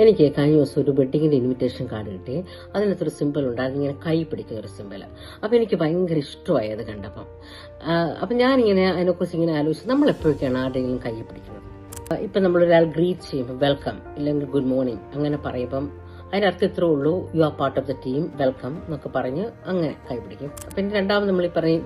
എനിക്ക് കഴിഞ്ഞ ദിവസം ഒരു വെഡിങ്ങിന്റെ ഇൻവിറ്റേഷൻ കാർഡ് കിട്ടി. അതിനകത്തൊരു സിമ്പിൾ ഉണ്ടായിരുന്നു, ഇങ്ങനെ കൈ പിടിക്കുന്ന ഒരു സിമ്പിൾ. അപ്പൊ എനിക്ക് ഭയങ്കര ഇഷ്ടമായി അത് കണ്ടപ്പം. അപ്പൊ ഞാനിങ്ങനെ അതിനെക്കുറിച്ച് ഇങ്ങനെ ആലോചിച്ചു, നമ്മൾ എപ്പോഴൊക്കെയാണ് ആരുടെയെങ്കിലും കൈ പിടിക്കുന്നത്? ഇപ്പൊ നമ്മളൊരാൾ ഗ്രീറ്റ് ചെയ്യുമ്പോൾ വെൽക്കം ഇല്ലെങ്കിൽ ഗുഡ് മോർണിംഗ് അങ്ങനെ പറയുമ്പം അതിനർത്ഥം ഇത്രേ ഉള്ളൂ, you are part of the team, welcome എന്നൊക്കെ പറഞ്ഞ് അങ്ങനെ കൈപിടിക്കും. പിന്നെ രണ്ടാമത് നമ്മൾ ഈ പറയും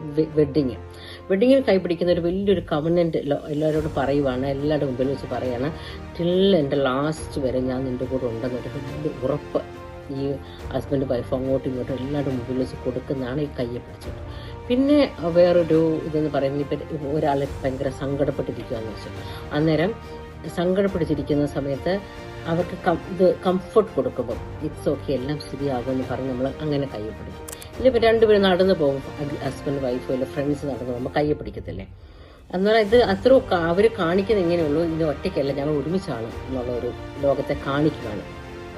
വെഡിങ്ങിന് കൈപിടിക്കുന്ന ഒരു വലിയൊരു കവനന്റ് എല്ലാവരോടും പറയുവാണ്, എല്ലാവരുടെ മുമ്പിൽ വെച്ച് പറയാണ്, ടിൽ എൻ്റെ ലാസ്റ്റ് വരെ ഞാൻ നിന്റെ കൂടെ ഉണ്ടെന്നൊരു വലിയ ഉറപ്പ് ഈ ഹസ്ബൻഡ് വൈഫ് അങ്ങോട്ടും ഇങ്ങോട്ടും എല്ലാവരുടെ മുമ്പിൽ വെച്ച് കൊടുക്കുന്നതാണ് ഈ കയ്യെ പിടിച്ചത്. പിന്നെ വേറൊരു ഇതെന്ന് പറയുന്നത്, ഇപ്പം ഒരാളെ ഭയങ്കര സങ്കടപ്പെട്ടിരിക്കുകയെന്ന് വെച്ചാൽ അന്നേരം സങ്കടപ്പെട്ടിരിക്കുന്ന സമയത്ത് അവർക്ക് ഇത് കംഫർട്ട് കൊടുക്കുമ്പോൾ ഇറ്റ്സ് ഓക്കെ, എല്ലാം ശരിയാകുമെന്ന് പറഞ്ഞ് നമ്മൾ അങ്ങനെ കൈ പിടിക്കും. ഇല്ലിപ്പോൾ രണ്ടുപേരും നടന്നു പോകും, ഹസ്ബൻഡ് വൈഫോ അല്ല ഫ്രണ്ട്സ് നടന്നു പോകുമ്പോൾ കൈ പിടിക്കത്തില്ലേ? എന്നാൽ ഇത് അത്ര അവർ കാണിക്കുന്നത് ഇങ്ങനെയുള്ളൂ, ഇത് ഒറ്റയ്ക്കല്ല, ഞങ്ങൾ ഒരുമിച്ചാണ് എന്നുള്ള ഒരു ലോകത്തെ കാണിക്കുകയാണ്,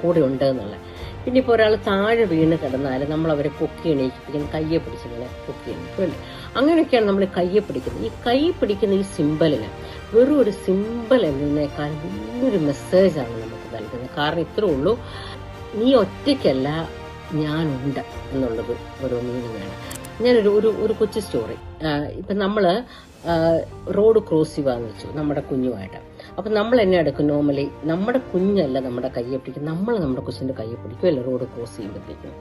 കൂടെ ഉണ്ട് എന്നുള്ള. പിന്നെ ഇപ്പോൾ ഒരാൾ താഴെ വീണ് കിടന്നാൽ നമ്മൾ അവരെ പൊക്കി എണീക്കിപ്പിക്കും, കയ്യെ പിടിച്ചിങ്ങനെ പൊക്കി എണീക്കുമല്ലേ. അങ്ങനെയൊക്കെയാണ് നമ്മൾ കയ്യെ പിടിക്കുന്നത്. ഈ കൈ പിടിക്കുന്ന ഈ സിമ്പലിന് വെറും ഒരു സിമ്പിൾ എന്നതിനേക്കാൾ വലിയൊരു മെസ്സേജാണ് നമുക്ക് നൽകുന്നത്. കാരണം ഇത്രേ ഉള്ളൂ, നീ ഒറ്റയ്ക്കല്ല, ഞാനുണ്ട് എന്നുള്ളത് ഒരു മീനിങ്ങാണ്. ഞാനൊരു ഒരു കൊച്ചു സ്റ്റോറി. ഇപ്പം നമ്മൾ റോഡ് ക്രോസ് ചെയ്യുകയെന്ന് വെച്ചു നമ്മുടെ കുഞ്ഞുമായിട്ട്. അപ്പം നമ്മൾ എന്നെ എടുക്കും, നോർമലി നമ്മുടെ കുഞ്ഞല്ല നമ്മുടെ കയ്യെ പിടിക്കും, നമ്മൾ നമ്മുടെ കൊച്ചിൻ്റെ കയ്യെ പിടിക്കുമല്ലോ റോഡ് ക്രോസ് ചെയ്യുമ്പോഴത്തേക്കും.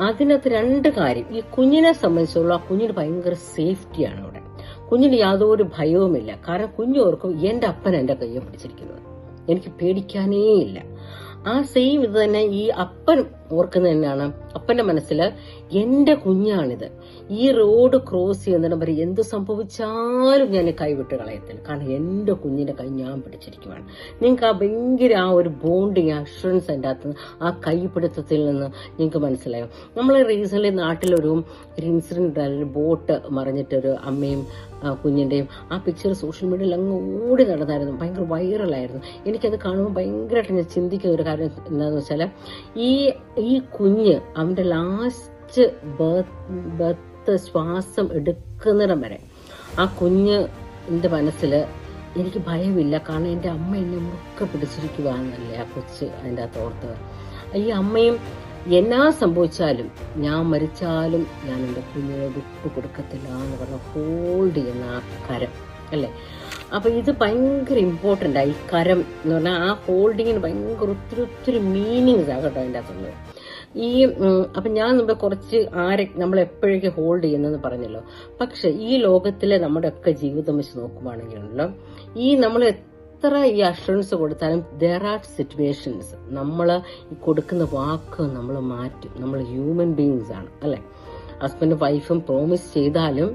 അതിനകത്ത് രണ്ട് കാര്യം. ഈ കുഞ്ഞിനെ സംബന്ധിച്ചുള്ള ആ കുഞ്ഞിന് ഭയങ്കര സേഫ്റ്റിയാണ് അവിടെ. കുഞ്ഞിന് യാതൊരു ഭയവുമില്ല. കാരണം കുഞ്ഞോർക്കും എൻ്റെ അപ്പൻ എൻ്റെ കയ്യെ പിടിച്ചിരിക്കുന്നത്, എനിക്ക് പേടിക്കാനേ ഇല്ല. ആ സെയിം ഇത് തന്നെ ഈ അപ്പൻ ഓർക്കുന്നത് തന്നെയാണ്. അപ്പന്റെ മനസ്സിൽ എന്റെ കുഞ്ഞാണിത്, ഈ റോഡ് ക്രോസ് ചെയ്യുന്നതിന് വരെ എന്ത് സംഭവിച്ചാലും ഞാൻ കൈവിട്ട് കളയത്തില്ല, കാരണം എന്റെ കുഞ്ഞിന്റെ കൈ ഞാൻ പിടിച്ചിരിക്കുവാണ്. നിങ്ങൾക്ക് ആ ഭയങ്കര ആ ഒരു ബോണ്ടിങ്, അഷുറൻസ് അതിൻ്റെ അകത്ത് ആ കൈപിടുത്തത്തിൽ നിന്ന് നിങ്ങൾക്ക് മനസ്സിലായോ? നമ്മൾ റീസെന്റ് നാട്ടിലൊരു ഇൻസിഡന്റ്, ബോട്ട് മറിഞ്ഞിട്ടൊരു അമ്മയും കുഞ്ഞിന്റെയും ആ പിക്ചർ സോഷ്യൽ മീഡിയയിൽ അങ്ങ് ഓടി നടന്നായിരുന്നു, ഭയങ്കര വൈറലായിരുന്നു. എനിക്കത് കാണുമ്പോൾ ഭയങ്കരമായിട്ട് ഞാൻ ചിന്തിക്കുന്ന ഒരു കാര്യം എന്താണെന്ന് വെച്ചാൽ, ഈ കുഞ്ഞ് അവന്റെ ലാസ്റ്റ് ബർത്ത് ശ്വാസം എടുക്കുന്നിടം വരെ ആ കുഞ്ഞ് എൻ്റെ മനസ്സിൽ എനിക്ക് ഭയമില്ല, കാരണം എൻ്റെ അമ്മ എന്നെ മുറുക്കെ പിടിച്ചിരിക്കുവാന്നല്ലേ ആ കൊച്ച് അതിൻ്റെ അകത്ത് ഓർത്തത്. ഈ അമ്മയും എന്നാ സംഭവിച്ചാലും, ഞാൻ മരിച്ചാലും ഞാൻ എൻ്റെ കുഞ്ഞിനെ വിട്ടു കൊടുക്കത്തില്ല എന്ന് പറഞ്ഞ ഹോൾഡ് ചെയ്യുന്ന ആ കരം അല്ലേ. അപ്പൊ ഇത് ഭയങ്കര ഇമ്പോർട്ടൻ്റ് ആയി, കരം എന്ന് പറഞ്ഞാൽ ആ ഹോൾഡിങ്ങിന് ഭയങ്കര ഒത്തിരി മീനിങ്സ് ആകട്ടോ അതിൻ്റെ അകത്തുള്ളത്. അപ്പൊ ഞാൻ മുമ്പ് കുറച്ച് നമ്മൾ എപ്പോഴേക്കും ഹോൾഡ് ചെയ്യുന്നെന്ന് പറഞ്ഞല്ലോ. പക്ഷെ ഈ ലോകത്തിലെ നമ്മുടെ ഒക്കെ ജീവിതം വെച്ച് നോക്കുവാണെങ്കിലുണ്ടല്ലോ, നമ്മൾ എത്ര ഈ അഷുറൻസ് കൊടുത്താലും ദർ ആർ സിറ്റുവേഷൻസ് നമ്മൾ ഈ കൊടുക്കുന്ന വാക്ക് നമ്മൾ മാറ്റും. നമ്മൾ ഹ്യൂമൻ ബീയിങ്സ് ആണ് അല്ലെ. ഹസ്ബൻഡും വൈഫും പ്രോമിസ് ചെയ്താലും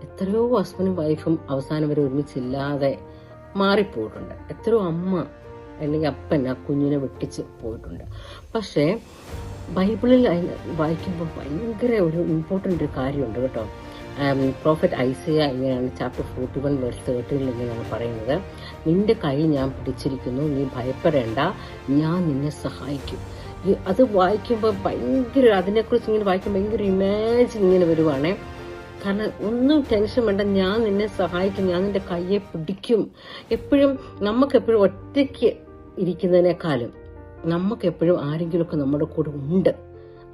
എത്രയോ ഹസ്ബൻഡും വൈഫും അവസാനം വരെ ഒരുമിച്ചില്ലാതെ മാറിപ്പോയിട്ടുണ്ട്. എത്രയോ അമ്മ അല്ലെങ്കിൽ അപ്പൻ ആ കുഞ്ഞിനെ വെട്ടിച്ച് പോയിട്ടുണ്ട്. പക്ഷേ ബൈബിളിൽ വായിക്കുമ്പോൾ ഭയങ്കര ഒരു ഇമ്പോർട്ടൻ്റ് ഒരു കാര്യമുണ്ട് കേട്ടോ. പ്രോഫറ്റ് ഐസയ ഇങ്ങനെയാണ്, ചാപ്റ്റർ 41 വേഴ്സ് 13 ഇങ്ങനെയാണ് പറയുന്നത്, നിന്റെ കൈ ഞാൻ പിടിച്ചിരിക്കുന്നു, നീ ഭയപ്പെടേണ്ട, ഞാൻ നിന്നെ സഹായിക്കും. അത് വായിക്കുമ്പോൾ ഭയങ്കര, അതിനെക്കുറിച്ച് ഇങ്ങനെ വായിക്കുമ്പോൾ ഭയങ്കര ഇമാജിൻ ഇങ്ങനെ വരുവാണേ. കാരണം ഒന്നും ടെൻഷൻ വേണ്ട, ഞാൻ നിന്നെ സഹായിക്കും, ഞാൻ നിന്റെ കയ്യെ പിടിക്കും. എപ്പോഴും നമുക്കെപ്പോഴും ഒറ്റയ്ക്ക് ഇരിക്കുന്നതിനേക്കാളും നമുക്കെപ്പോഴും ആരെങ്കിലുമൊക്കെ നമ്മുടെ കൂടെ ഉണ്ട്.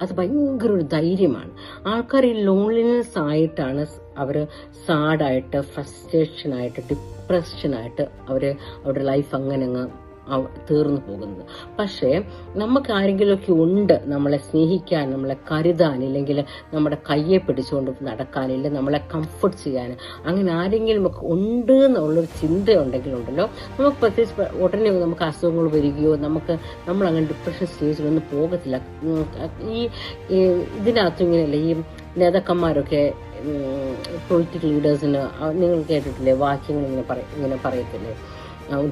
അത് ഭയങ്കര ഒരു ധൈര്യമാണ്. ആൾക്കാർ ഈ ലോൺലിനെസ് ആയിട്ടാണ് അവര് സാഡായിട്ട്, ഫ്രസ്ട്രേഷനായിട്ട്, ഡിപ്രഷനായിട്ട് അവരുടെ ലൈഫ് അങ്ങനെ അങ്ങ് തീർന്നു പോകുന്നത്. പക്ഷേ നമുക്ക് ആരെങ്കിലുമൊക്കെ ഉണ്ട് നമ്മളെ സ്നേഹിക്കാൻ, നമ്മളെ കരുതാൻ, ഇല്ലെങ്കിൽ നമ്മുടെ കയ്യെ പിടിച്ചുകൊണ്ട് നടക്കാനില്ല, നമ്മളെ കംഫർട്ട് ചെയ്യാൻ, അങ്ങനെ ആരെങ്കിലും ഒക്കെ ഉണ്ട് എന്നുള്ളൊരു ചിന്തയുണ്ടെങ്കിലുണ്ടല്ലോ, നമുക്ക് പ്രത്യേകിച്ച് ഉടനെ നമുക്ക് അസുഖങ്ങൾ വരികയോ നമ്മൾ അങ്ങനെ ഡിപ്രഷൻ സ്റ്റേജിലൊന്നും പോകത്തില്ല. ഇതിനകത്തും ഇങ്ങനെയല്ല, ഈ നേതാക്കന്മാരൊക്കെ പൊളിറ്റിക്കൽ ലീഡേഴ്സിന് നിങ്ങൾ കേട്ടിട്ടില്ലേ വാക്യങ്ങൾ ഇങ്ങനെ പറയത്തില്ലേ,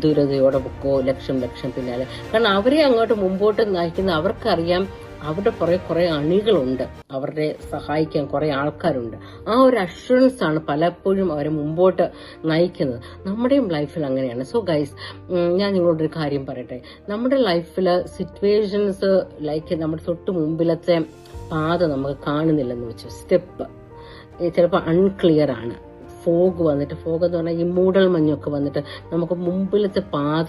ദൂരതയോടെ പൊക്കോ, ലക്ഷം പിന്നാലെ. കാരണം അവരെ അങ്ങോട്ട് മുമ്പോട്ട് നയിക്കുന്ന അവർക്കറിയാം, അവരുടെ കുറെ അണികളുണ്ട്, അവരുടെ സഹായിക്കാൻ കുറെ ആൾക്കാരുണ്ട്. ആ ഒരു അഷുറൻസ് ആണ് പലപ്പോഴും അവരെ മുമ്പോട്ട് നയിക്കുന്നത്. നമ്മുടെയും ലൈഫിൽ അങ്ങനെയാണ്. സോ ഗൈസ്, ഞാൻ നിങ്ങളോടൊരു കാര്യം പറയട്ടെ. നമ്മുടെ ലൈഫിൽ സിറ്റുവേഷൻസ് ലൈക്ക് നമ്മുടെ തൊട്ട് മുമ്പിലത്തെ പാത നമുക്ക് കാണുന്നില്ലെന്ന് വെച്ചു, സ്റ്റെപ്പ് ചിലപ്പോൾ അൺക്ലിയർ ആണ്, ഫോഗ് വന്നിട്ട്, ഫോഗ് എന്ന് പറഞ്ഞാൽ ഈ മൂടൽ മഞ്ഞൊക്കെ വന്നിട്ട് നമുക്ക് മുമ്പിലത്തെ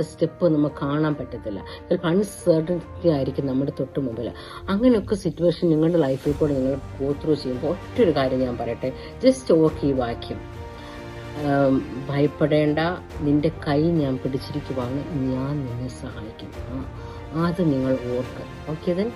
സ്റ്റെപ്പ് നമുക്ക് കാണാൻ പറ്റത്തില്ല. ചിലപ്പോൾ അൺസർട്ടനിറ്റി ആയിരിക്കും നമ്മുടെ തൊട്ട് മുമ്പിൽ. അങ്ങനെയൊക്കെ സിറ്റുവേഷൻ നിങ്ങളുടെ ലൈഫിൽ കൂടെ നിങ്ങൾ ഗോ ത്രൂ ചെയ്യുമ്പോൾ ഒറ്റൊരു കാര്യം ഞാൻ പറയട്ടെ, ജസ്റ്റ് ഓർക്ക് ഈ വാക്യം, ഭയപ്പെടേണ്ട, നിന്റെ കൈ ഞാൻ പിടിച്ചിരിക്കുവാണ്, ഞാൻ നിന്നെ സഹായിക്കും. അത് നിങ്ങൾ ഓർക്ക്. Okay then.